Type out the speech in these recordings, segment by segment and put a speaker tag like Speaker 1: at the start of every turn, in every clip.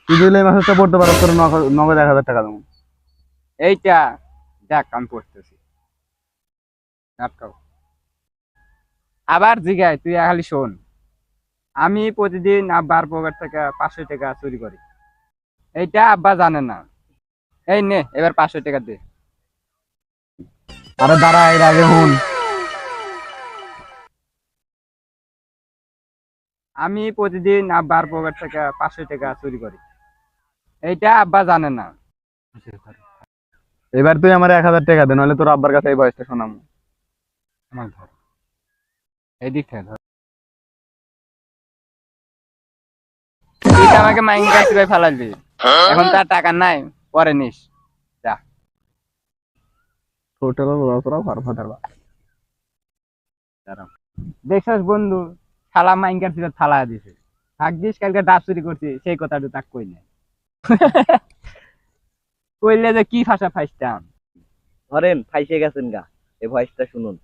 Speaker 1: তুই দিলে এই মাসটা পড়তে পারো, তোর নগদ 1,000 টাকা দেবো।
Speaker 2: এইটা দেখ আমি পড়তেছি। আটকাও। আবার জিগায় তুই খালি শোন। আমি প্রতিদিন আব্বার পকেট থেকে 500 টাকা চুরি করি। এইটা আব্বা জানে না। এই নে এবার 500 টাকা দে।
Speaker 1: আরে দাঁড়া, এর আগে হুন।
Speaker 2: আমি প্রতিদিন আব্বার পকেট থেকে 500 টাকা চুরি করি। এইটা আব্বা জানে না।
Speaker 1: এবার তুই আমার 1,000 টাকা দে, নাহলে তোর আব্বার কাছে এই বয়সটা শোনাবো।
Speaker 2: আমার ধর, এদিক থেকে ধর। তুই তো আমাকে মাইন কাছে ফেলালি, এখন তার টাকা নাই, পরে নিস। যা।
Speaker 1: টোটাল লসরা ফারফাটার বা।
Speaker 2: দেখছস বন্ধু, শালা মাইন কাছে থালা দিছে। ভাগ্যিস কালকে ডাব চুরি করছি, সেই কথাটা তাক কই নাই। কইলে যে কি ভাষা ফাইস্তাম।
Speaker 3: ধরেন ফাইসে গেছেন গা, এই ভয়েসটা শুনুন।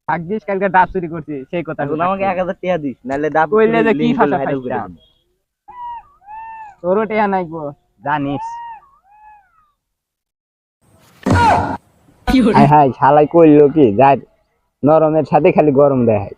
Speaker 2: ভাগ্যিস কালকে ডাব চুরি করছি, সেই কথাটা
Speaker 3: এখন আমাকে 1,000 টাকা দিস, নাহলে ডাব
Speaker 2: কইলে যে কি
Speaker 3: লিংক
Speaker 2: ভাষা
Speaker 3: ভাইরাল করে
Speaker 2: ফাইস্তাম।
Speaker 3: দেব।
Speaker 2: তোরও টেয়া নাই গো, জানিস। হাই হাই, শালাই কইলো কি, যাই নরমের সাথে খালি গরম দেয়।